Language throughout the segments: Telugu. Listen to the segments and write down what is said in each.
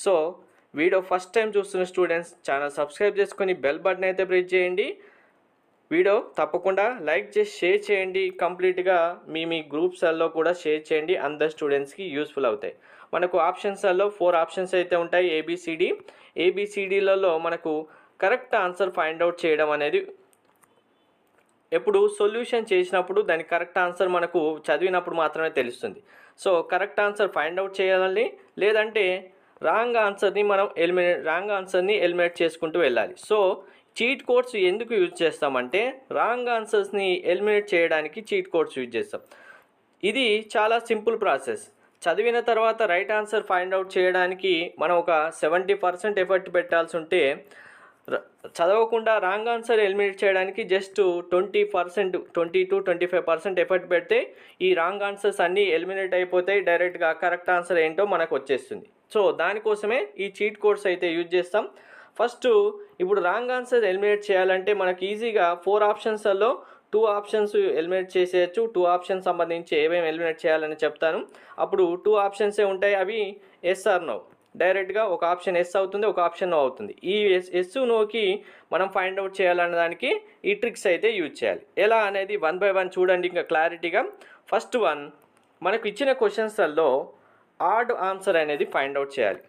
సో వీడియో ఫస్ట్ టైం చూస్తున్న స్టూడెంట్స్ ఛానల్ సబ్స్క్రైబ్ చేసుకొని బెల్ బటన్ అయితే ప్రెస్ చేయండి. వీడియో తప్పకుండా లైక్ చేసి షేర్ చేయండి. కంప్లీట్గా మీ గ్రూప్స్లో కూడా షేర్ చేయండి. అందరు స్టూడెంట్స్కి యూస్ఫుల్ అవుతాయి. మనకు ఆప్షన్స్లో 4 ఆప్షన్స్ అయితే ఉంటాయి. ఏబిసిడిలలో మనకు కరెక్ట్ ఆన్సర్ ఫైండ్ అవుట్ చేయడం అనేది ఎప్పుడు సొల్యూషన్ చేసినప్పుడు దాని కరెక్ట్ ఆన్సర్ మనకు చదివినప్పుడు మాత్రమే తెలుస్తుంది. So correct answer find out చేయాలి, లేదంటే రాంగ్ ఆన్సర్ని ఎలిమినేట్ చేసుకుంటూ వెళ్ళాలి. సో చీట్ కోడ్స్ ఎందుకు యూజ్ చేస్తామంటే రాంగ్ ఆన్సర్స్ని ఎలిమినేట్ చేయడానికి చీట్ కోడ్స్ యూజ్ చేస్తాం. ఇది చాలా సింపుల్ ప్రాసెస్. చదివిన తర్వాత రైట్ ఆన్సర్ ఫైండ్ అవుట్ చేయడానికి మనం ఒక 70% ఎఫర్ట్ పెట్టాల్సి ఉంటే, చదవకుండా రాంగ్ ఆన్సర్ ఎలిమినేట్ చేయడానికి జస్ట్ 20-25% ఎఫర్ట్ పెడితే ఈ రాంగ్ ఆన్సర్స్ అన్నీ ఎలిమినేట్ అయిపోతాయి. డైరెక్ట్గా కరెక్ట్ ఆన్సర్ ఏంటో మనకు వచ్చేస్తుంది. సో దానికోసమే ఈ చీట్ కోడ్స్ అయితే యూజ్ చేస్తాం. ఫస్ట్ ఇప్పుడు రాంగ్ ఆన్సర్ ఎలిమినేట్ చేయాలంటే మనకు ఈజీగా 4 ఆప్షన్స్లో 2 ఆప్షన్స్ ఎలిమినేట్ చేసేయచ్చు. 2 ఆప్షన్స్ సంబంధించి ఏమేమి ఎలిమినేట్ చేయాలని చెప్తాను. అప్పుడు 2 ఆప్షన్సే ఉంటాయి. అవి ఎస్ ఆర్ నో. డైరెక్ట్గా ఒక ఆప్షన్ ఎస్ అవుతుంది, ఒక ఆప్షన్ నో అవుతుంది. ఈ ఎస్ నోకి మనం ఫైండ్ అవుట్ చేయాలనే దానికి ఈ ట్రిక్స్ అయితే యూజ్ చేయాలి. ఎలా అనేది 1 by 1 చూడండి ఇంకా క్లారిటీగా. ఫస్ట్ వన్, మనకు ఇచ్చిన క్వశ్చన్స్లో ఆడ్ ఆన్సర్ అనేది ఫైండ్ అవుట్ చేయాలి.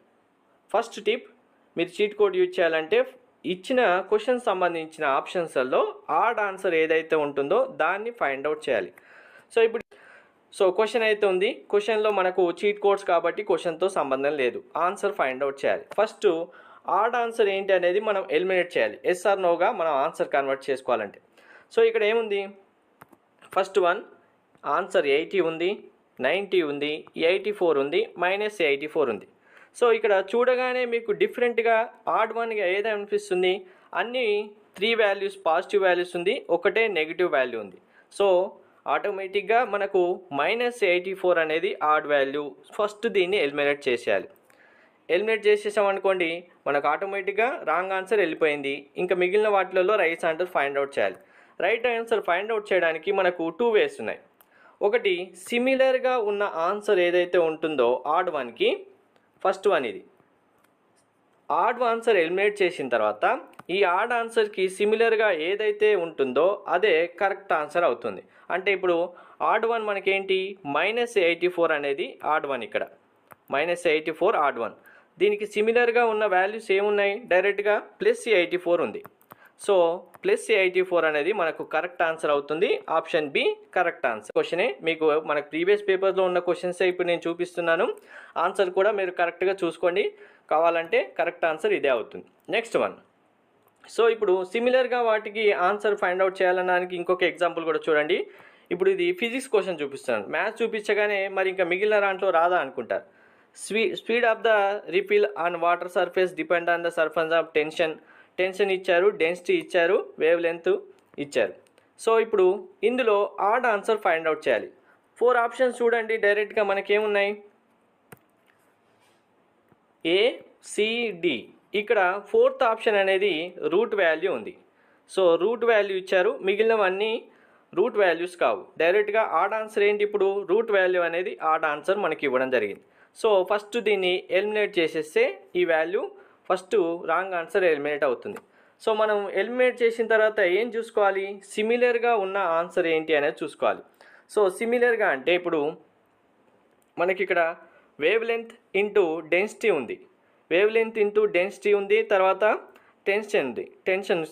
ఫస్ట్ టిప్, మీరు చీట్ కోడ్ యూజ్ చేయాలంటే ఇచ్చిన క్వశ్చన్ సంబంధించిన ఆప్షన్స్లో ఆడ్ ఆన్సర్ ఏదైతే ఉంటుందో దాన్ని ఫైండ్ అవుట్ చేయాలి. సో క్వశ్చన్ అయితే ఉంది, క్వశ్చన్లో మనకు చీట్ కోడ్స్ కాబట్టి క్వశ్చన్తో సంబంధం లేదు. ఆన్సర్ ఫైండ్ అవుట్ చేయాలి. ఫస్ట్ ఆడ్ ఆన్సర్ ఏంటి అనేది మనం ఎలిమినేట్ చేయాలి. ఎస్ ఆర్ నోగా మనం ఆన్సర్ కన్వర్ట్ చేసుకోవాలంటే. సో ఇక్కడ ఏముంది, ఫస్ట్ వన్ ఆన్సర్ 80 ఉంది, 90 ఉంది, 84 ఉంది, -84 ఉంది. సో ఇక్కడ చూడగానే మీకు డిఫరెంట్గా ఆడ్ వన్గా ఏది అనిపిస్తుంది? అన్నీ 3 వాల్యూస్ పాజిటివ్ వాల్యూస్ ఉంది, ఒకటే నెగిటివ్ వాల్యూ ఉంది. సో ఆటోమేటిక్గా మనకు -84 అనేది ఆడ్ వాల్యూ. ఫస్ట్ దీన్ని ఎలిమినేట్ చేసేయాలి. ఎలిమినేట్ చేసేసామనుకోండి మనకు ఆటోమేటిక్గా రాంగ్ ఆన్సర్ వెళ్ళిపోయింది. ఇంకా మిగిలిన వాటిలలో రైట్ ఆన్సర్ ఫైండ్ అవుట్ చేయాలి. రైట్ ఆన్సర్ ఫైండ్ అవుట్ చేయడానికి మనకు 2 వేస్ ఉన్నాయి. ఒకటి, సిమిలర్గా ఉన్న ఆన్సర్ ఏదైతే ఉంటుందో ఆడ్ వన్కి, ఫస్ట్ వన్ ఇది. ఆడ్ ఆన్సర్ ఎలిమినేట్ చేసిన తర్వాత ఈ ఆడ్ ఆన్సర్కి సిమిలర్గా ఏదైతే ఉంటుందో అదే కరెక్ట్ ఆన్సర్ అవుతుంది. అంటే ఇప్పుడు ఆడ్ వన్ మనకేంటి, -84 అనేది ఆడ్ వన్. ఇక్కడ -84 ఆడ్ వన్. దీనికి సిమిలర్గా ఉన్న వాల్యూస్ ఏమున్నాయి? డైరెక్ట్గా +84 ఉంది. సో +84 అనేది మనకు కరెక్ట్ ఆన్సర్ అవుతుంది. Option B correct answer. క్వశ్చనే మీకు మనకు ప్రీవియస్ పేపర్లో ఉన్న క్వశ్చన్సే ఇప్పుడు నేను చూపిస్తున్నాను. ఆన్సర్ కూడా మీరు కరెక్ట్గా చూసుకోండి, కావాలంటే కరెక్ట్ ఆన్సర్ ఇదే అవుతుంది. నెక్స్ట్ వన్, సో ఇప్పుడు సిమిలర్గా వాటికి ఆన్సర్ ఫైండ్ అవుట్ చేయాలనడానికి ఇంకొక ఎగ్జాంపుల్ కూడా చూడండి. ఇప్పుడు ఇది ఫిజిక్స్ క్వశ్చన్ చూపిస్తున్నాను. మ్యాథ్స్ చూపించగానే మరి ఇంకా మిగిలిన దాంట్లో రాదా అనుకుంటారు. Speed of the refill on water surface depend on the surface of tension ఇచ్చారు, డెన్సిటీ ఇచ్చారు, వేవ్ లెంత్ ఇచ్చారు. సో ఇప్పుడు ఇందులో ఆడ్ ఆన్సర్ ఫైండ్ అవుట్ చేయాలి. 4 ఆప్షన్స్ చూడండి. డైరెక్ట్గా మనకేమున్నాయి? ACD. ఇక్కడ 4th ఆప్షన్ అనేది రూట్ వాల్యూ ఉంది. సో రూట్ వాల్యూ ఇచ్చారు, మిగిలినవన్నీ రూట్ వాల్యూస్ కావు. డైరెక్ట్గా ఆడ్ ఆన్సర్ ఏంటి? ఇప్పుడు రూట్ వాల్యూ అనేది ఆడ్ ఆన్సర్ మనకి ఇవ్వడం జరిగింది. సో ఫస్ట్ దీన్ని ఎలిమినేట్ చేసేస్తే ఈ value first wrong answer eliminate అవుతుంది. సో మనం ఎలిమినేట్ చేసిన తర్వాత ఏం చూసుకోవాలి? సిమిలర్గా ఉన్న ఆన్సర్ ఏంటి అనేది చూసుకోవాలి. సో సిమిలర్గా అంటే ఇప్పుడు మనకి ఇక్కడ వేవ్ లెంత్ ఇంటూ డెన్సిటీ ఉంది, వేవ్ లెంత్ ఇంటూ డెన్సిటీ ఉంది, తర్వాత టెన్షన్ ఉంది, టెన్షన్.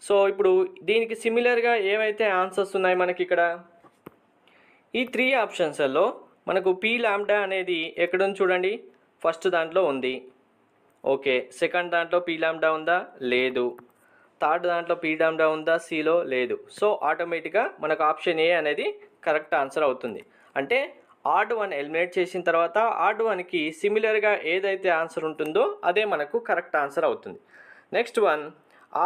సో ఇప్పుడు దీనికి సిమిలర్గా ఏవైతే ఆన్సర్స్ ఉన్నాయి మనకి ఇక్కడ ఈ 3 ఆప్షన్స్లో మనకు P లాంబ్డా అనేది ఎక్కడుంది చూడండి. ఫస్ట్ దాంట్లో ఉంది, ఓకే. సెకండ్ దాంట్లో P లాంబ్డా ఉందా? లేదు. థర్డ్ దాంట్లో P లాంబ్డా ఉందా? Cలో లేదు. సో ఆటోమేటిక్గా మనకు ఆప్షన్ ఏ అనేది కరెక్ట్ ఆన్సర్ అవుతుంది. అంటే ఆడ్ వన్ ఎలిమినేట్ చేసిన తర్వాత ఆడ్ వన్కి సిమిలర్గా ఏదైతే ఆన్సర్ ఉంటుందో అదే మనకు కరెక్ట్ ఆన్సర్ అవుతుంది. Next one,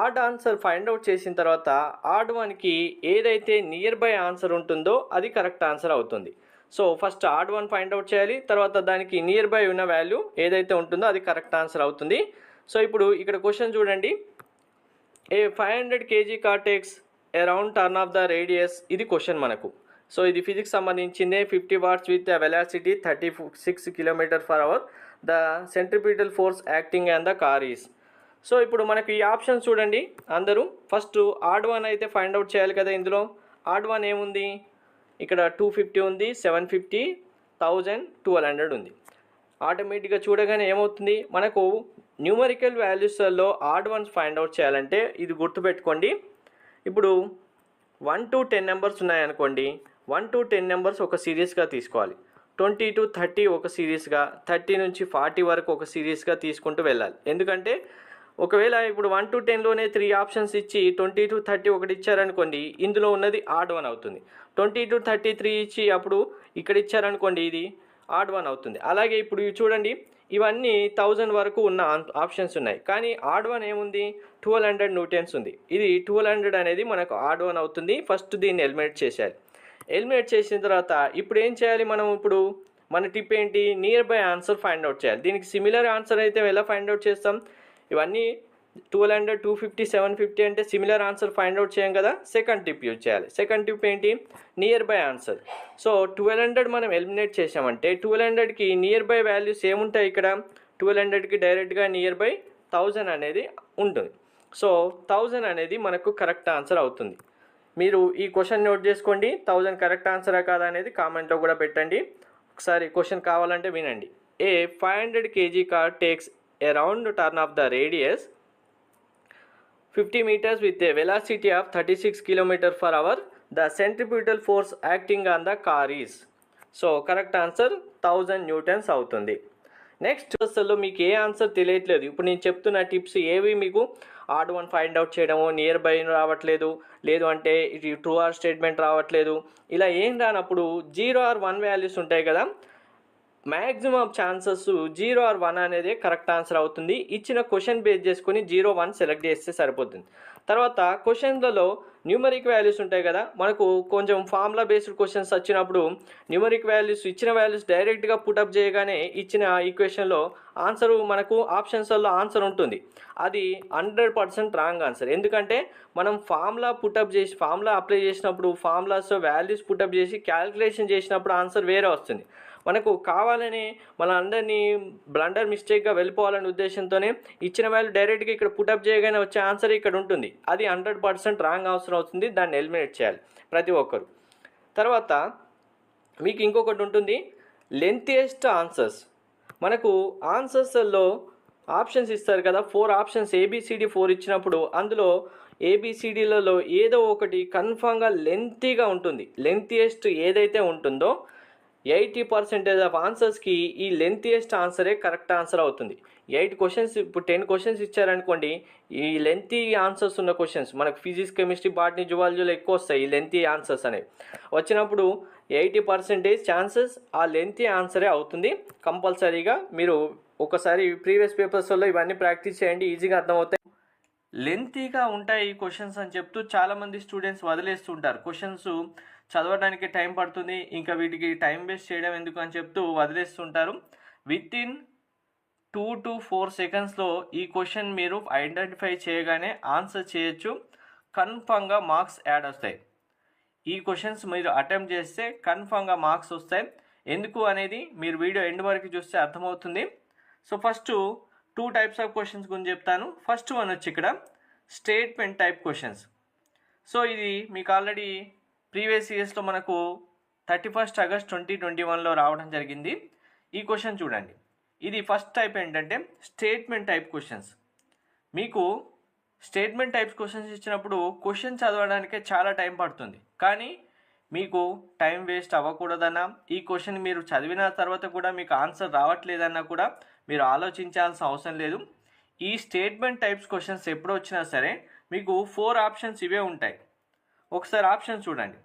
odd answer find out చేసిన తర్వాత ఆడ్ వన్కి ఏదైతే నియర్ బై ఆన్సర్ ఉంటుందో అది కరెక్ట్ ఆన్సర్ అవుతుంది. So first odd one find out చేయాలి, తర్వాత దానికి నియర్ బై ఉన్న వాల్యూ ఏదైతే ఉంటుందో అది కరెక్ట్ ఆన్సర్ అవుతుంది. సో ఇప్పుడు ఇక్కడ క్వశ్చన్ చూడండి. A 500 kg car takes around turn of the radius, ఇది క్వశ్చన్ మనకు. సో ఇది ఫిజిక్స్ సంబంధించిందే. 50 watts with velocity 36 km/h. The centripetal force acting on the car is. So ఇప్పుడు మనకు ఈ ఆప్షన్స్ చూడండి అందరూ. ఫస్ట్ ఆడ్ వన్ అయితే ఫైండ్ అవుట్ చేయాలి కదా. ఇందులో ఆడ్ వన్ ఏముంది, ఇక్కడ 250 ఉంది, 750, 1000, 1200 ఉంది. ఆటోమేటిక్గా చూడగానే ఏమవుతుంది, మనకు న్యూమరికల్ వాల్యూస్లో ఆడ్ వన్స్ ఫైండ్ అవుట్ చేయాలంటే ఇది గుర్తుపెట్టుకోండి. ఇప్పుడు 1 to 10 నెంబర్స్ ఉన్నాయనుకోండి, 1 to 10 నెంబర్స్ ఒక సిరీస్గా తీసుకోవాలి. 20 to 30 ఒక సిరీస్గా, 30 నుంచి 40 వరకు ఒక సిరీస్గా తీసుకుంటూ వెళ్ళాలి. ఎందుకంటే ఒకవేళ ఇప్పుడు 1 to 10లోనే 3 ఆప్షన్స్ ఇచ్చి 20 to 30 ఒకటి ఇచ్చారనుకోండి, ఇందులో ఉన్నది ఆడ్ వన్ అవుతుంది. 20 to 33 ఇచ్చి అప్పుడు ఇక్కడ ఇచ్చారనుకోండి, ఇది ఆడ్ వన్ అవుతుంది. అలాగే ఇప్పుడు ఇవి చూడండి, ఇవన్నీ 1000 వరకు ఉన్న ఆప్షన్స్ ఉన్నాయి, కానీ ఆడ్ వన్ ఏముంది, 1200 న్యూటన్స్ ఉంది. ఇది 1200 అనేది మనకు ఆడ్ వన్ అవుతుంది. ఫస్ట్ దీన్ని ఎలిమినేట్ చేసేయాలి. ఎలిమినేట్ చేసిన తర్వాత ఇప్పుడు ఏం చేయాలి మనం, ఇప్పుడు మన టిప్ ఏంటి, near by answer find out చేయాలి. దీనికి సిమిలర్ ఆన్సర్ అయితే ఎలా ఫైండ్ అవుట్ చేస్తాం, ఇవన్నీ 1200, 250, 750 అంటే సిమిలర్ ఆన్సర్ ఫైండ్ అవుట్ చేయం కదా. సెకండ్ టిప్ యూజ్ చేయాలి. సెకండ్ టిప్ ఏంటి, నియర్ బై ఆన్సర్. సో 1200 మనం ఎలిమినేట్ చేసామంటే 1200కి నియర్ బై వాల్యూస్ ఏముంటాయి, ఇక్కడ 1200కి డైరెక్ట్గా నియర్ బై 1000 అనేది ఉంటుంది. సో 1000 అనేది మనకు కరెక్ట్ ఆన్సర్ అవుతుంది. మీరు ఈ క్వశ్చన్ నోట్ చేసుకోండి. 1000 కరెక్ట్ ఆన్సరా కాదా అనేది కామెంట్లో కూడా పెట్టండి. ఒకసారి క్వశ్చన్ కావాలంటే వినండి. ఏ 500 kg car takes a round turn of the radius 50 meters with a velocity of 36 km per hour. The centripetal force acting on the car is. So correct answer 1000 newtons అవుతుంది. నెక్స్ట్ అసలు మీకు ఏ ఆన్సర్ తెలియట్లేదు, ఇప్పుడు నేను చెప్తున్న టిప్స్ ఏవి మీకు ఆడ్ వన్ ఫైండ్ అవుట్ చేయడము, నియర్ బై రావట్లేదు, లేదు అంటే ఇది ట్రూ ఆర్ స్టేట్మెంట్ రావట్లేదు, ఇలా ఏం రానప్పుడు 0 or 1 వాల్యూస్ ఉంటాయి కదా, మ్యాక్సిమం ఛాన్సెస్ 0 or 1 అనేది కరెక్ట్ ఆన్సర్ అవుతుంది. ఇచ్చిన క్వశ్చన్ బేస్ చేసుకొని 0, 1 సెలెక్ట్ చేస్తే సరిపోతుంది. తర్వాత క్వశ్చన్లలో న్యూమరిక్ వాల్యూస్ ఉంటాయి కదా, మనకు కొంచెం ఫార్ములా బేస్డ్ క్వశ్చన్స్ వచ్చినప్పుడు న్యూమరిక్ వాల్యూస్ ఇచ్చిన వాల్యూస్ డైరెక్ట్గా పుటప్ చేయగానే ఇచ్చిన ఈక్వేషన్లో ఆన్సరు మనకు ఆప్షన్స్లో ఆన్సర్ ఉంటుంది. అది 100% రాంగ్ ఆన్సర్. ఎందుకంటే మనం ఫార్ములా అప్లై చేసినప్పుడు ఫార్ములాస్ వాల్యూస్ పుటప్ చేసి క్యాలిక్యులేషన్ చేసినప్పుడు ఆన్సర్ వేరే వస్తుంది. మనకు కావాలని మన అందరినీ బ్లండర్ మిస్టేక్గా వెళ్ళిపోవాలనే ఉద్దేశంతోనే ఇచ్చిన వాల్యూ డైరెక్ట్గా ఇక్కడ పుటప్ చేయగానే వచ్చే ఆన్సర్ ఇక్కడ ఉంటుంది. అది 100% రాంగ్ ఆన్సర్ అవుతుంది. దాన్ని ఎలిమినేట్ చేయాలి ప్రతి ఒక్కరు. తర్వాత మీకు ఇంకొకటి ఉంటుంది, లెంతియెస్ట్ ఆన్సర్స్. మనకు ఆన్సర్స్లో ఆప్షన్స్ ఇస్తారు కదా, 4 ఆప్షన్స్ ABCD 4 ఇచ్చినప్పుడు అందులో ABCDలలో ఏదో ఒకటి కన్ఫామ్గా లెంతీగా ఉంటుంది. లెంతియెస్ట్ ఏదైతే ఉంటుందో 80% ఆఫ్ ఆన్సర్స్కి ఈ లెంతియెస్ట్ ఆన్సరే కరెక్ట్ ఆన్సర్ అవుతుంది. 8 క్వశ్చన్స్, ఇప్పుడు 10 క్వశ్చన్స్ ఇచ్చారనుకోండి, ఈ లెంతీ ఆన్సర్స్ ఉన్న క్వశ్చన్స్ మనకు ఫిజిక్స్, కెమిస్ట్రీ, బాటనీ, జువాలజీలో ఎక్కువ వస్తాయి. ఈ లెంతీ ఆన్సర్స్ అనేవి వచ్చినప్పుడు 80% ఛాన్సెస్ ఆ లెంతీ ఆన్సరే అవుతుంది. కంపల్సరీగా మీరు ఒకసారి ప్రీవియస్ పేపర్స్లో ఇవన్నీ ప్రాక్టీస్ చేయండి, ఈజీగా అర్థమవుతాయి. లెంతీగా ఉంటాయి ఈ క్వశ్చన్స్ అని చెప్తూ చాలామంది స్టూడెంట్స్ వదిలేస్తుంటారు. క్వశ్చన్స్ చదవడానికి టైం పడుతుంది, ఇంకా వీటికి టైం వేస్ట్ చేయడం ఎందుకు అని చెప్తూ వదిలేస్తుంటారు. వితిన్ 2 to 4 సెకండ్స్లో ఈ క్వశ్చన్ మీరు ఐడెంటిఫై చేయగానే ఆన్సర్ చేయొచ్చు. కన్ఫామ్గా మార్క్స్ యాడ్ వస్తాయి. ఈ క్వశ్చన్స్ మీరు అటెంప్ట్ చేస్తే కన్ఫామ్గా మార్క్స్ వస్తాయి. ఎందుకు అనేది మీరు వీడియో ఎండ్ వరకు చూస్తే అర్థమవుతుంది. So first 2 types of questions గురించి చెప్తాను. ఫస్ట్ వన్ వచ్చి ఇక్కడ స్టేట్మెంట్ టైప్ క్వశ్చన్స్. సో ఇది మీకు ఆల్రెడీ ప్రీవియస్ ఇయర్స్లో మనకు 31 August 2021లో రావడం జరిగింది. ఈ క్వశ్చన్ చూడండి, ఇది ఫస్ట్ టైప్ ఏంటంటే స్టేట్మెంట్ టైప్ క్వశ్చన్స్. మీకు స్టేట్మెంట్ టైప్స్ క్వశ్చన్స్ ఇచ్చినప్పుడు క్వశ్చన్ చదవడానికే చాలా టైం పడుతుంది, కానీ మీకు టైం వేస్ట్ అవ్వకూడదన్నా, ఈ క్వశ్చన్ మీరు చదివిన తర్వాత కూడా మీకు ఆన్సర్ రావట్లేదన్నా కూడా మీరు ఆలోచించాల్సిన అవసరం లేదు. ఈ స్టేట్మెంట్ టైప్స్ క్వశ్చన్స్ ఎప్పుడు వచ్చినా సరే మీకు 4 ఆప్షన్స్ ఇవే ఉంటాయి. ఒకసారి ఆప్షన్స్ చూడండి.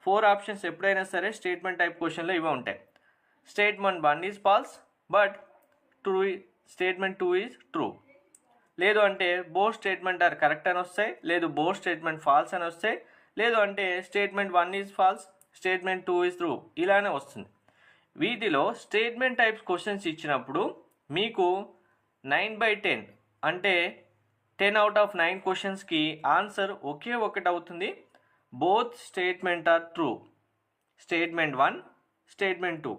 4 ఆప్షన్స్ ఎప్పుడైనా సరే స్టేట్మెంట్ టైప్ క్వశ్చన్లో ఇవే ఉంటాయి. Statement 1 is false but statement 2 is true, లేదు అంటే బోత్ స్టేట్మెంట్ ఆర్ కరెక్ట్ అని వస్తాయి, లేదు బోత్ స్టేట్మెంట్ ఫాల్స్ అని వస్తాయి, లేదు అంటే statement 1 is false, statement 2 is true, ఇలానే వస్తుంది. వీటిలో స్టేట్మెంట్ టైప్స్ క్వశ్చన్స్ ఇచ్చినప్పుడు మీకు 9/10 అంటే 10 out of 9 క్వశ్చన్స్కి ఆన్సర్ ఒకే ఒకటి అవుతుంది. Both statement are true, statement 1, statement 2.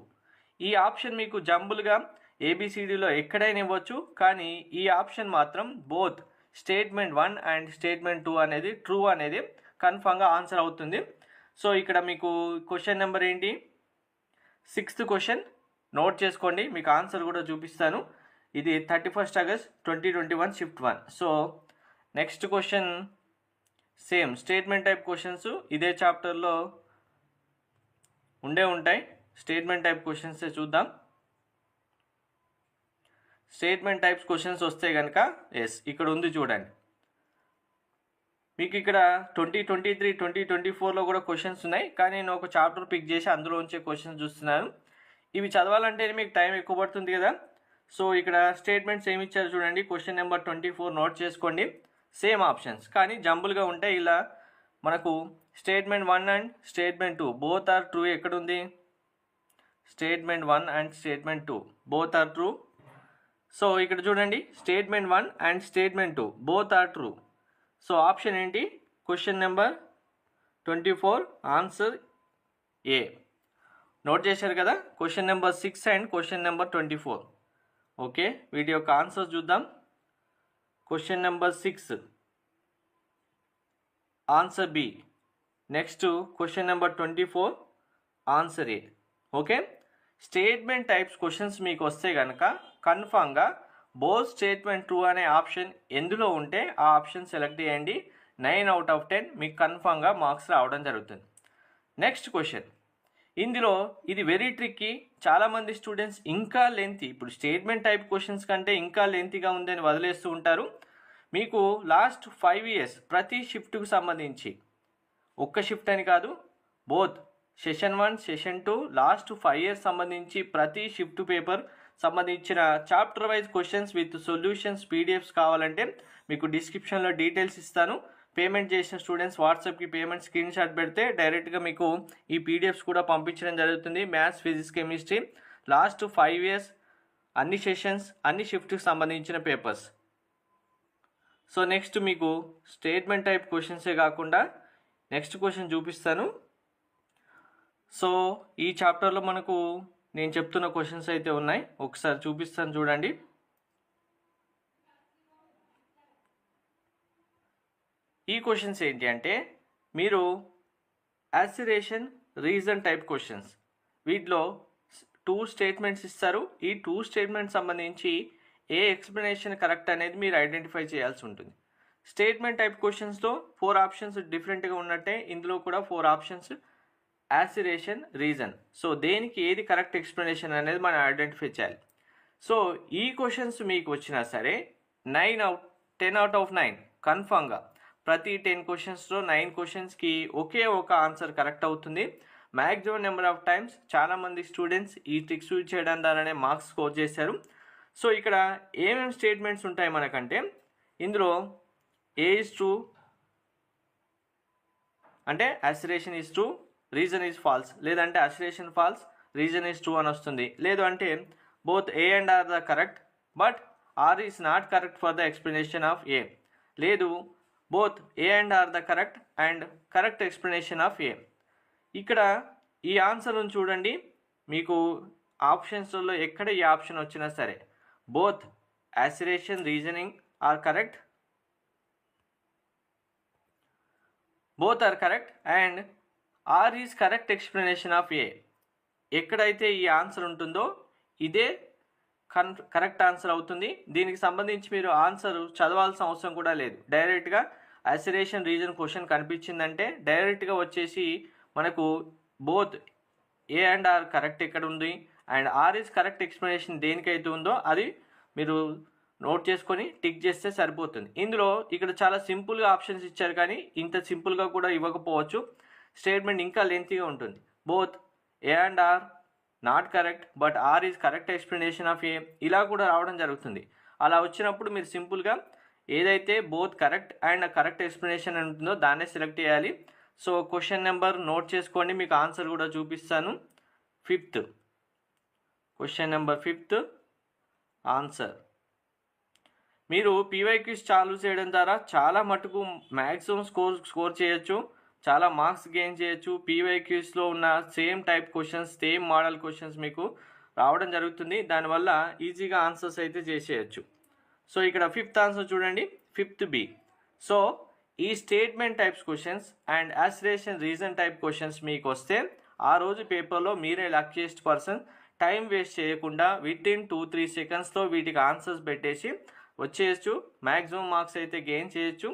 ఈ ఆప్షన్ మీకు జంబుల్గా ఏబిసిడిలో ఎక్కడైనా ఇవ్వచ్చు, కానీ ఈ ఆప్షన్ మాత్రం బోత్ స్టేట్మెంట్ 1 అండ్ స్టేట్మెంట్ 2 అనేది ట్రూ అనేది కన్ఫామ్గా ఆన్సర్ అవుతుంది. సో ఇక్కడ మీకు క్వశ్చన్ నెంబర్ ఏంటి, 6th క్వశ్చన్ నోట్ చేసుకోండి, మీకు ఆన్సర్ కూడా చూపిస్తాను. ఇది 31 August 2021 shift 1. So next question same statement type questions ఇదే చాప్టర్లో ఉంటాయి. స్టేట్మెంట్ టైప్ క్వశ్చన్స్ చూద్దాం. స్టేట్మెంట్ టైప్స్ క్వశ్చన్స్ వస్తే కనుక ఇక్కడ ఉంది చూడండి. మీకు ఇక్కడ 2023 2024లో కూడా క్వశ్చన్స్ ఉన్నాయి, కానీ నేను ఒక చాప్టర్ పిక్ చేసి అందులో ఉంచే క్వశ్చన్స్ చూస్తున్నాను. ఇవి చదవాలంటే మీకు టైం ఎక్కువ పడుతుంది కదా. సో ఇక్కడ స్టేట్మెంట్స్ ఏమి ఇచ్చారు చూడండి. క్వశ్చన్ నెంబర్ 24 నోట్ చేసుకోండి. సేమ్ ఆప్షన్స్ కానీ జంబుల్గా ఉంటాయి. ఇలా మనకు statement 1 and statement 2 both are true ఎక్కడుంది, statement 1 and statement 2 both are true. So ఇక్కడ చూడండి, statement 1 and statement 2 both are true. So option ఏంటి, question number 24 answer A. Note చేశారు కదా, question number 6 and question number 24. Okay, వీటి యొక్క ఆన్సర్ చూద్దాం. Question number 6 answer B. Next question number 24 answer A. Okay, statement types questions మీకు వస్తే కనుక కన్ఫామ్గా బోత్ స్టేట్మెంట్ ట్రూ అనే ఆప్షన్ ఎందులో ఉంటే ఆ ఆప్షన్ సెలెక్ట్ చేయండి. 9 out of 10 మీకు కన్ఫామ్గా మార్క్స్ రావడం జరుగుతుంది. నెక్స్ట్ క్వశ్చన్, ఇందులో ఇది వెరీ ట్రిక్కీ. చాలామంది స్టూడెంట్స్ ఇంకా లెంతీ, ఇప్పుడు స్టేట్మెంట్ టైప్ క్వశ్చన్స్ కంటే ఇంకా లెంతీగా ఉందని వదిలేస్తూ ఉంటారు. మీకు లాస్ట్ 5 years ప్రతి షిఫ్ట్కు సంబంధించి, ఒక్క షిఫ్ట్ అని కాదు, both session 1 session 2 last 5 years సంబంధించి ప్రతి షిఫ్ట్ పేపర్ సంబంధించిన chapter wise questions with solutions PDFs కావాలంటే మీకు డిస్క్రిప్షన్లో డీటెయిల్స్ ఇస్తాను. పేమెంట్ చేసిన స్టూడెంట్స్ వాట్సాప్కి పేమెంట్ స్క్రీన్ షాట్ పెడితే డైరెక్ట్గా మీకు ఈ పీడిఎఫ్స్ కూడా పంపించడం జరుగుతుంది. Maths, physics, chemistry last 5 years అన్ని సెషన్స్ అన్ని షిఫ్ట్కి సంబంధించిన పేపర్స్. సో నెక్స్ట్ మీకు స్టేట్మెంట్ టైప్ క్వశ్చన్సే కాకుండా నెక్స్ట్ క్వశ్చన్ చూపిస్తాను. సో ఈ చాప్టర్లో మనకు నేను చెప్తున్న క్వశ్చన్స్ అయితే ఉన్నాయి, ఒకసారి చూపిస్తాను చూడండి. ఈ క్వశ్చన్స్ ఏంటి అంటే, మీరు అసిరేషన్ రీజన్ టైప్ క్వశ్చన్స్, వీటిలో 2 స్టేట్మెంట్స్ ఇస్తారు. ఈ 2 స్టేట్మెంట్స్ సంబంధించి ఏ ఎక్స్ప్లెనేషన్ కరెక్ట్ అనేది మీరు ఐడెంటిఫై చేయాల్సి ఉంటుంది. స్టేట్మెంట్ టైప్ క్వశ్చన్స్లో 4 ఆప్షన్స్ డిఫరెంట్గా ఉన్నట్టే ఇందులో కూడా 4 ఆప్షన్స్ యాసిరేషన్ రీజన్. సో దేనికి ఏది కరెక్ట్ ఎక్స్ప్లెనేషన్ అనేది మనం ఐడెంటిఫై చేయాలి. సో ఈ క్వశ్చన్స్ మీకు వచ్చినా సరే 10 out of 9 కన్ఫామ్గా ప్రతి 10 క్వశ్చన్స్లో 9 క్వశ్చన్స్కి ఒకే ఒక ఆన్సర్ కరెక్ట్ అవుతుంది. మ్యాక్సిమం నెంబర్ ఆఫ్ టైమ్స్ చాలామంది స్టూడెంట్స్ ఈ ట్రిక్స్ యూజ్ చేయడం ద్వారానే మార్క్స్ స్కోర్ చేశారు. సో ఇక్కడ ఏమేమి స్టేట్మెంట్స్ ఉంటాయి మనకంటే, ఇందులో ఏ ఇస్ ట్రూ అంటే assertion is true, reason is false, లేదంటే assertion false, reason is true అని వస్తుంది. లేదు అంటే both A and R the correct but R is not correct for the explanation of A. లేదు both A and R the correct and correct explanation of A. ఇక్కడ ఈ ఆన్సర్ను చూడండి, మీకు ఆప్షన్స్లో ఎక్కడ ఈ ఆప్షన్ వచ్చినా సరే both assertion reasoning are correct, both are correct and R is correct explanation of A. ఎక్కడైతే ఈ ఆన్సర్ ఉంటుందో ఇదే కరెక్ట్ ఆన్సర్ అవుతుంది. దీనికి సంబంధించి మీరు ఆన్సర్ చదవాల్సిన అవసరం కూడా లేదు. డైరెక్ట్గా అసిరేషన్ రీజన్ క్వశ్చన్ కనిపించిందంటే డైరెక్ట్గా వచ్చేసి మనకు both A and R correct ఎక్కడ ఉంది and R is correct explanation దేనికైతే ఉందో అది మీరు నోట్ చేసుకొని టిక్ చేస్తే సరిపోతుంది. ఇందులో ఇక్కడ చాలా సింపుల్గా ఆప్షన్స్ ఇచ్చారు, కానీ ఇంత సింపుల్గా కూడా ఇవ్వకపోవచ్చు. స్టేట్మెంట్ ఇంకా లెంతీగా ఉంటుంది. Both A and R not correct but R is correct explanation of A, ఇలా కూడా రావడం జరుగుతుంది. అలా వచ్చినప్పుడు మీరు సింపుల్గా ఏదైతే both correct and correct explanation ఉంటుందో దాన్నే సెలెక్ట్ చేయాలి. సో క్వశ్చన్ నెంబర్ నోట్ చేసుకోండి, మీకు ఆన్సర్ కూడా చూపిస్తాను. 5th question number 5th answer. మీరు పీవైక్యూస్ చాలు చేయడం ద్వారా చాలా మటుకు మ్యాక్సిమం స్కోర్ చేయొచ్చు, చాలా మార్క్స్ గెయిన్ చేయొచ్చు. పీవైక్యూస్లో ఉన్న same type questions, same model questions మీకు రావడం జరుగుతుంది. దానివల్ల ఈజీగా ఆన్సర్స్ అయితే చేసేయచ్చు. సో ఇక్కడ 5th ఆన్సర్ చూడండి, 5th బి. సో ఈ statement types questions and assertion reason type questions మీకు వస్తే ఆ రోజు పేపర్లో మీరే లక్కీయెస్ట్ పర్సన్. టైం వేస్ట్ చేయకుండా వితిన్ 2-3 సెకండ్స్లో వీటికి ఆన్సర్స్ పెట్టేసి వచ్చేయచ్చు. మ్యాక్సిమం మార్క్స్ అయితే గెయిన్ చేయొచ్చు.